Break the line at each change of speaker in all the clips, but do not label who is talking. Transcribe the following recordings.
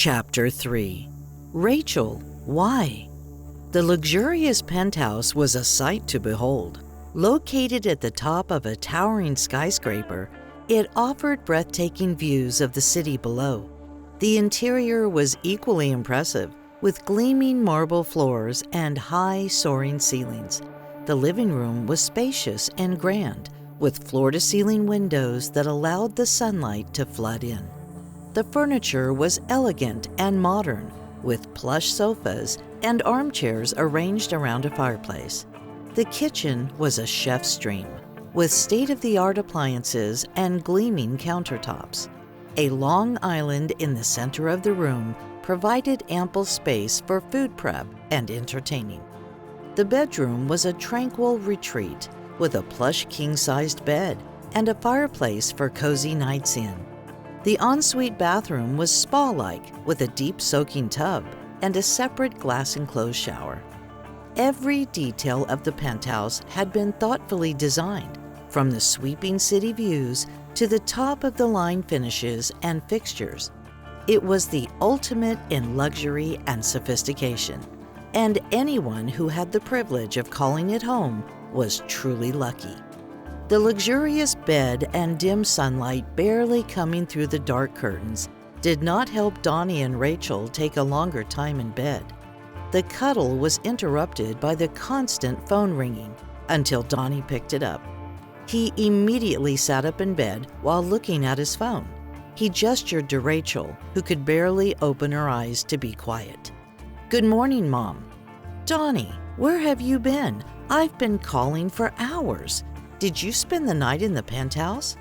Chapter 3. Rachel, why? The luxurious penthouse was a sight to behold. Located at the top of a towering skyscraper, it offered breathtaking views of the city below. The interior was equally impressive, with gleaming marble floors and high, soaring ceilings. The living room was spacious and grand, with floor-to-ceiling windows that allowed the sunlight to flood in. The furniture was elegant and modern, with plush sofas and armchairs arranged around a fireplace. The kitchen was a chef's dream, with state-of-the-art appliances and gleaming countertops. A long island in the center of the room provided ample space for food prep and entertaining. The bedroom was a tranquil retreat, with a plush king-sized bed and a fireplace for cozy nights in. The ensuite bathroom was spa-like, with a deep soaking tub and a separate glass-enclosed shower. Every detail of the penthouse had been thoughtfully designed, from the sweeping city views to the top-of-the-line finishes and fixtures. It was the ultimate in luxury and sophistication, and anyone who had the privilege of calling it home was truly lucky. The luxurious bed and dim sunlight barely coming through the dark curtains did not help Donnie and Rachel take a longer time in bed. The cuddle was interrupted by the constant phone ringing until Donnie picked it up. He immediately sat up in bed while looking at his phone. He gestured to Rachel, who could barely open her eyes to be quiet. "Good morning, Mom." "Donnie, where have you been? I've been calling for hours. Did you spend the night in the penthouse?"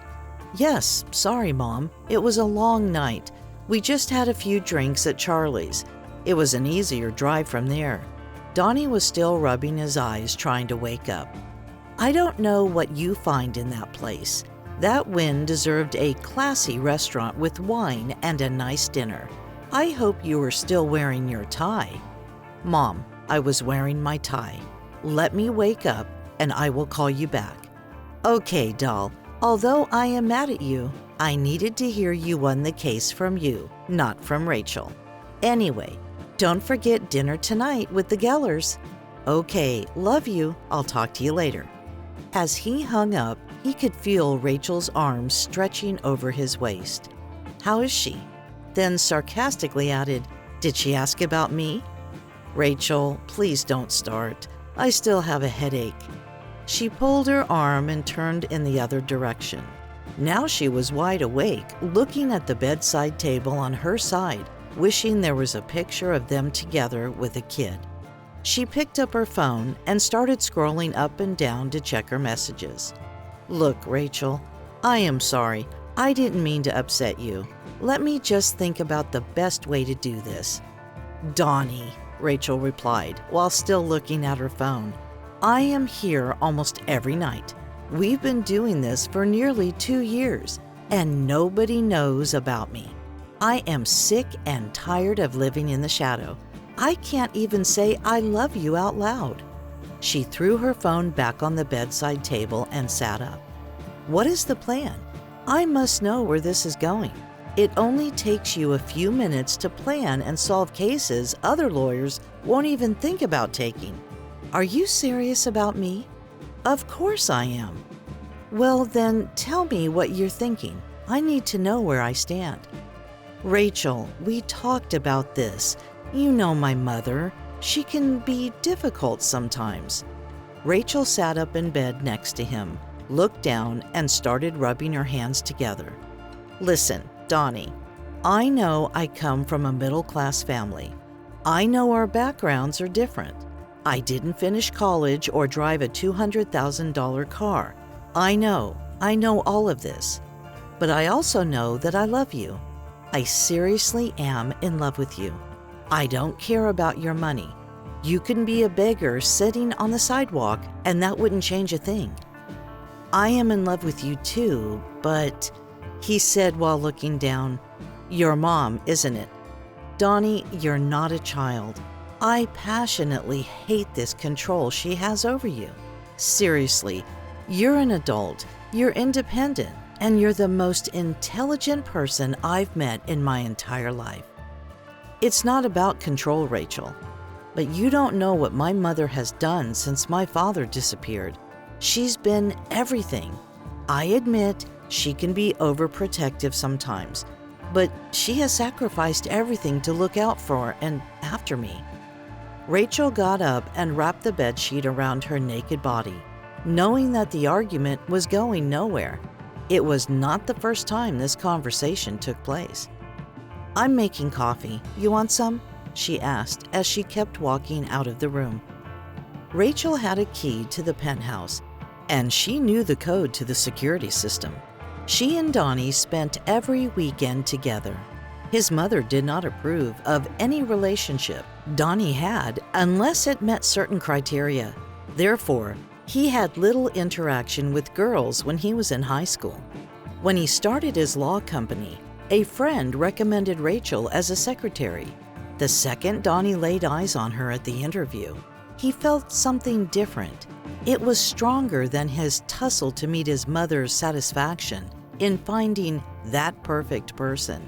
"Yes, sorry, Mom. It was a long night. We just had a few drinks at Charlie's. It was an easier drive from there." Donnie was still rubbing his eyes, trying to wake up. "I don't know what you find in that place. That Wynn deserved a classy restaurant with wine and a nice dinner. I hope you were still wearing your tie." "Mom, I was wearing my tie. Let me wake up and I will call you back." "Okay, doll. Although I am mad at you, I needed to hear you won the case from you, not from Rachel. Anyway, don't forget dinner tonight with the Gellers." "Okay, love you. I'll talk to you later." As he hung up, he could feel Rachel's arms stretching over his waist. "How is she?" Then sarcastically added, "Did she ask about me?" "Rachel, please don't start. I still have a headache." She pulled her arm and turned in the other direction. Now she was wide awake, looking at the bedside table on her side, wishing there was a picture of them together with a kid. She picked up her phone and started scrolling up and down to check her messages. "Look, Rachel, I am sorry. I didn't mean to upset you. Let me just think about the best way to do this." "Donnie," Rachel replied, while still looking at her phone, "I am here almost every night. We've been doing this for nearly 2 years, and nobody knows about me. I am sick and tired of living in the shadow. I can't even say I love you out loud." She threw her phone back on the bedside table and sat up. "What is the plan? I must know where this is going. It only takes you a few minutes to plan and solve cases other lawyers won't even think about taking. Are you serious about me?" "Of course I am." "Well, then tell me what you're thinking. I need to know where I stand." "Rachel, we talked about this. You know my mother. She can be difficult sometimes." Rachel sat up in bed next to him, looked down, and started rubbing her hands together. "Listen, Donnie, I know I come from a middle-class family. I know our backgrounds are different. I didn't finish college or drive a $200,000 car. I know all of this. But I also know that I love you. I seriously am in love with you. I don't care about your money. You can be a beggar sitting on the sidewalk, and that wouldn't change a thing. I am in love with you too, but," he said while looking down, "your mom, isn't it? Donnie, you're not a child. I passionately hate this control she has over you. Seriously, you're an adult, you're independent, and you're the most intelligent person I've met in my entire life. It's not about control, Rachel. But you don't know what my mother has done since my father disappeared. She's been everything. I admit she can be overprotective sometimes, but she has sacrificed everything to look out for and after me." Rachel got up and wrapped the bedsheet around her naked body, knowing that the argument was going nowhere. It was not the first time this conversation took place. "I'm making coffee. You want some?" she asked as she kept walking out of the room. Rachel had a key to the penthouse, and she knew the code to the security system. She and Donnie spent every weekend together. His mother did not approve of any relationship Donnie had unless it met certain criteria. Therefore, he had little interaction with girls when he was in high school. When he started his law company, a friend recommended Rachel as a secretary. The second Donnie laid eyes on her at the interview, he felt something different. It was stronger than his tussle to meet his mother's satisfaction in finding that perfect person.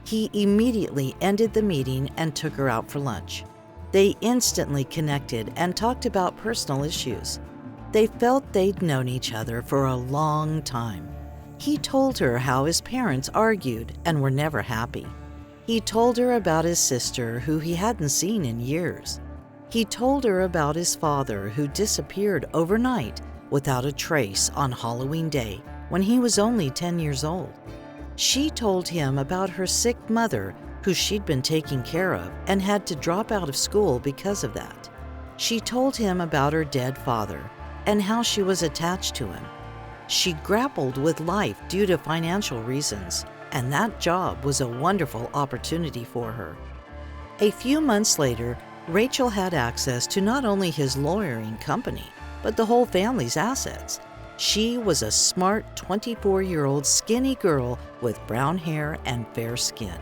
He immediately ended the meeting and took her out for lunch. They instantly connected and talked about personal issues. They felt they'd known each other for a long time. He told her how his parents argued and were never happy. He told her about his sister, who he hadn't seen in years. He told her about his father, who disappeared overnight without a trace on Halloween Day when he was only 10 years old. She told him about her sick mother, who she'd been taking care of and had to drop out of school because of that. She told him about her dead father and how she was attached to him. She grappled with life due to financial reasons, and that job was a wonderful opportunity for her. A few months later, Rachel had access to not only his lawyering company, but the whole family's assets. She was a smart 24-year-old skinny girl with brown hair and fair skin.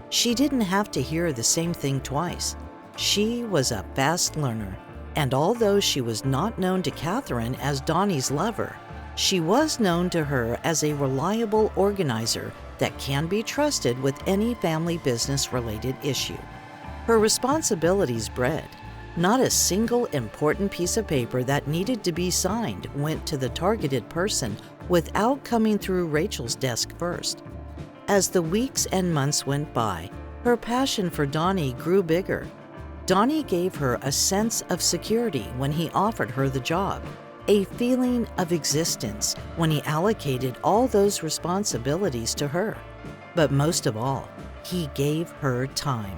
She didn't have to hear the same thing twice. She was a fast learner, and although she was not known to Catherine as Donnie's lover, she was known to her as a reliable organizer that can be trusted with any family business-related issue. Her responsibilities bred. Not a single important piece of paper that needed to be signed went to the targeted person without coming through Rachel's desk first. As the weeks and months went by, her passion for Donnie grew bigger. Donnie gave her a sense of security when he offered her the job, a feeling of existence when he allocated all those responsibilities to her. But most of all, he gave her time.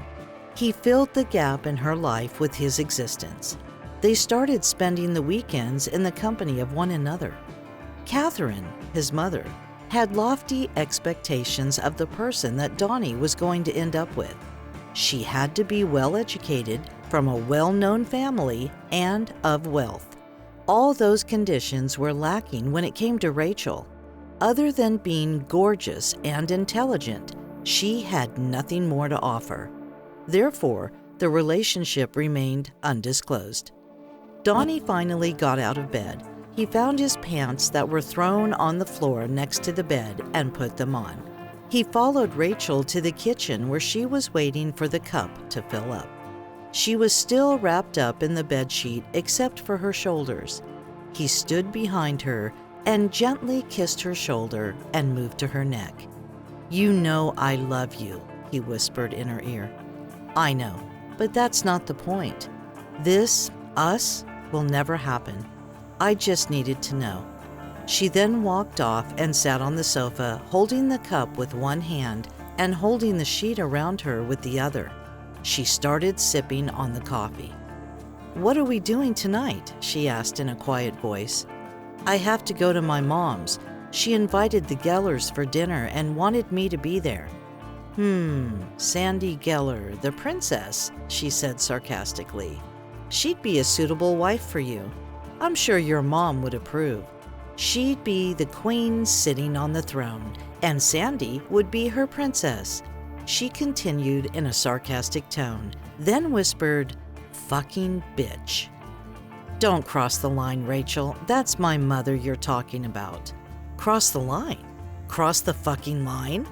He filled the gap in her life with his existence. They started spending the weekends in the company of one another. Catherine, his mother, had lofty expectations of the person that Donnie was going to end up with. She had to be well-educated, from a well-known family, and of wealth. All those conditions were lacking when it came to Rachel. Other than being gorgeous and intelligent, she had nothing more to offer. Therefore, the relationship remained undisclosed. Donnie finally got out of bed. He found his pants that were thrown on the floor next to the bed and put them on. He followed Rachel to the kitchen where she was waiting for the cup to fill up. She was still wrapped up in the bedsheet except for her shoulders. He stood behind her and gently kissed her shoulder and moved to her neck. "You know I love you," he whispered in her ear. "I know, but that's not the point. This, us, will never happen. I just needed to know." She then walked off and sat on the sofa, holding the cup with one hand and holding the sheet around her with the other. She started sipping on the coffee. "What are we doing tonight?" she asked in a quiet voice. "I have to go to my mom's. She invited the Gellers for dinner and wanted me to be there." Sandy Geller, the princess," she said sarcastically. "She'd be a suitable wife for you. I'm sure your mom would approve. She'd be the queen sitting on the throne, and Sandy would be her princess." She continued in a sarcastic tone, then whispered, "Fucking bitch." "Don't cross the line, Rachel. That's my mother you're talking about." "Cross the line? Cross the fucking line?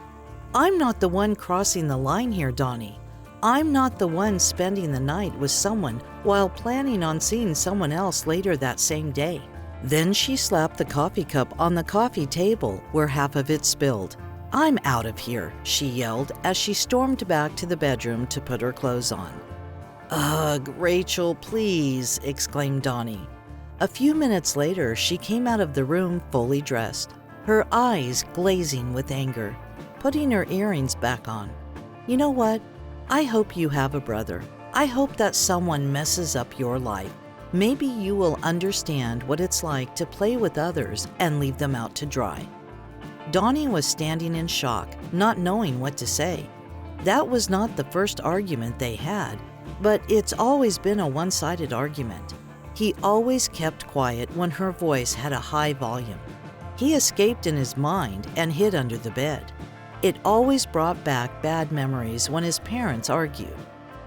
I'm not the one crossing the line here, Donnie. I'm not the one spending the night with someone while planning on seeing someone else later that same day." Then she slapped the coffee cup on the coffee table where half of it spilled. "I'm out of here," she yelled as she stormed back to the bedroom to put her clothes on. "Ugh, Rachel, please," exclaimed Donnie. A few minutes later, she came out of the room fully dressed, her eyes glazing with anger, putting her earrings back on. "You know what? I hope you have a brother. I hope that someone messes up your life. Maybe you will understand what it's like to play with others and leave them out to dry." Donnie was standing in shock, not knowing what to say. That was not the first argument they had, but it's always been a one-sided argument. He always kept quiet when her voice had a high volume. He escaped in his mind and hid under the bed. It always brought back bad memories when his parents argued.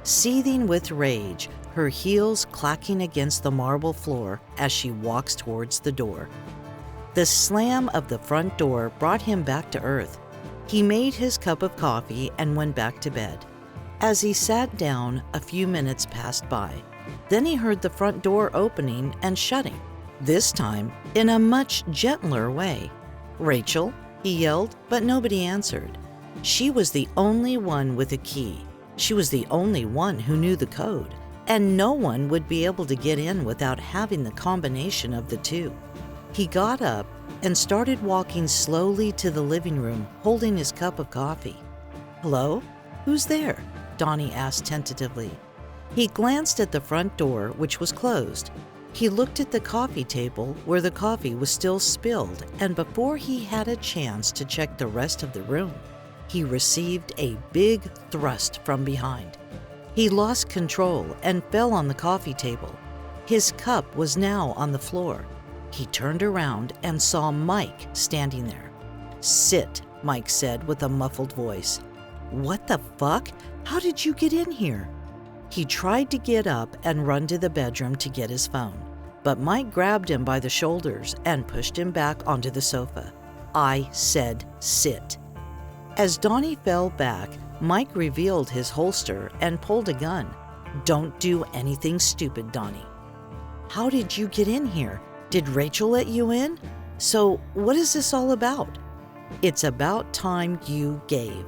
Seething with rage, her heels clacking against the marble floor as she walks towards the door. The slam of the front door brought him back to earth. He made his cup of coffee and went back to bed. As he sat down, a few minutes passed by. Then he heard the front door opening and shutting, this time in a much gentler way. "Rachel?" he yelled, but nobody answered. She was the only one with a key. She was the only one who knew the code, and no one would be able to get in without having the combination of the two. He got up and started walking slowly to the living room, holding his cup of coffee. "Hello? Who's there?" Donnie asked tentatively. He glanced at the front door, which was closed. He looked at the coffee table where the coffee was still spilled, and before he had a chance to check the rest of the room, he received a big thrust from behind. He lost control and fell on the coffee table. His cup was now on the floor. He turned around and saw Mike standing there. "Sit," Mike said with a muffled voice. "What the fuck? How did you get in here?" He tried to get up and run to the bedroom to get his phone, but Mike grabbed him by the shoulders and pushed him back onto the sofa. "I said sit." As Donnie fell back, Mike revealed his holster and pulled a gun. "Don't do anything stupid, Donnie." "How did you get in here? Did Rachel let you in? So what is this all about?" "It's about time you gave."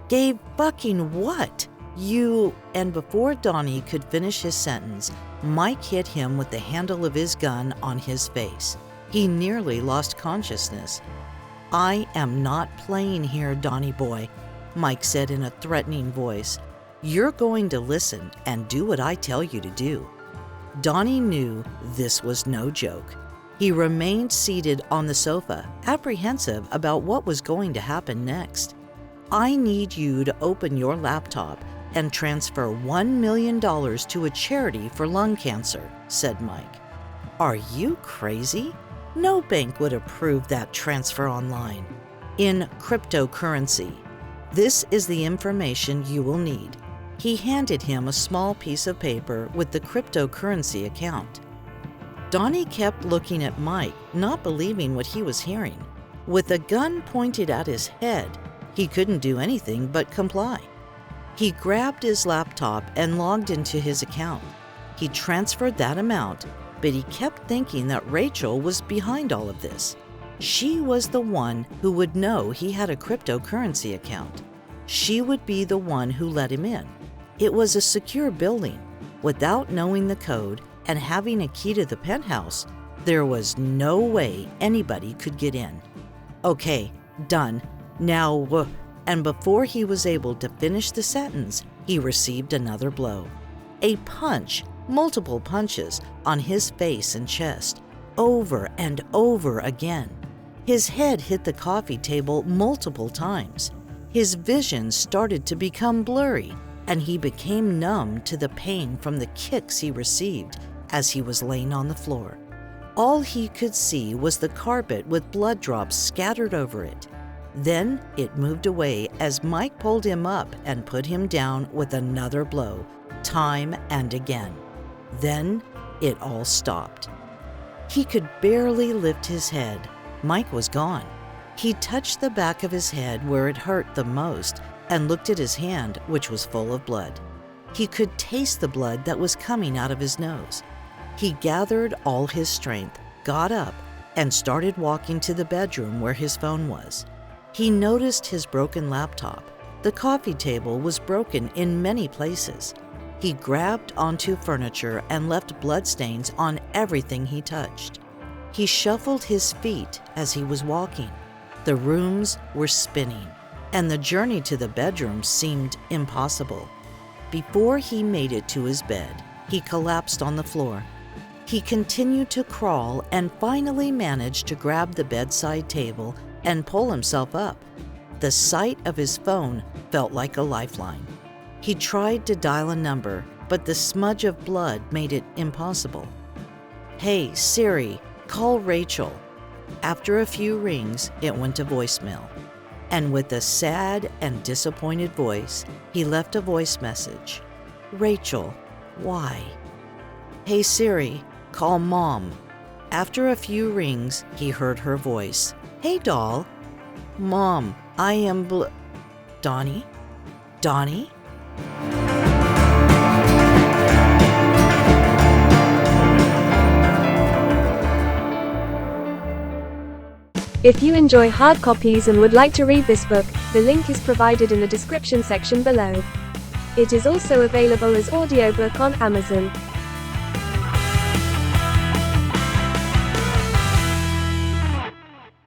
"Gave fucking what? You..." And before Donnie could finish his sentence, Mike hit him with the handle of his gun on his face. He nearly lost consciousness. "I am not playing here, Donnie boy," Mike said in a threatening voice. "You're going to listen and do what I tell you to do." Donnie knew this was no joke. He remained seated on the sofa, apprehensive about what was going to happen next. "I need you to open your laptop and transfer $1 million to a charity for lung cancer," said Mike. "Are you crazy? No bank would approve that transfer online. In cryptocurrency. This is the information you will need." He handed him a small piece of paper with the cryptocurrency account. Donnie kept looking at Mike, not believing what he was hearing. With a gun pointed at his head, he couldn't do anything but comply. He grabbed his laptop and logged into his account. He transferred that amount, but he kept thinking that Rachel was behind all of this. She was the one who would know he had a cryptocurrency account. She would be the one who let him in. It was a secure building. Without knowing the code and having a key to the penthouse, there was no way anybody could get in. "Okay, done. Now," and before he was able to finish the sentence, he received another blow. A punch, multiple punches, on his face and chest, over and over again. His head hit the coffee table multiple times. His vision started to become blurry, and he became numb to the pain from the kicks he received as he was laying on the floor. All he could see was the carpet with blood drops scattered over it. Then it moved away as Mike pulled him up and put him down with another blow, time and again. Then it all stopped. He could barely lift his head. Mike was gone. He touched the back of his head where it hurt the most and looked at his hand, which was full of blood. He could taste the blood that was coming out of his nose. He gathered all his strength, got up, and started walking to the bedroom where his phone was. He noticed his broken laptop. The coffee table was broken in many places. He grabbed onto furniture and left bloodstains on everything he touched. He shuffled his feet as he was walking. The rooms were spinning, and the journey to the bedroom seemed impossible. Before he made it to his bed, he collapsed on the floor. He continued to crawl and finally managed to grab the bedside table and pull himself up. The sight of his phone felt like a lifeline. He tried to dial a number, but the smudge of blood made it impossible. "Hey, Siri, call Rachel." After a few rings, it went to voicemail. And with a sad and disappointed voice, he left a voice message. "Rachel, why?" "Hey, Siri, call Mom." After a few rings, he heard her voice. "Hey, doll." "Mom, I am Donnie? Donnie?"
If you enjoy hard copies and would like to read this book, the link is provided in the description section below. It is also available as audiobook on Amazon.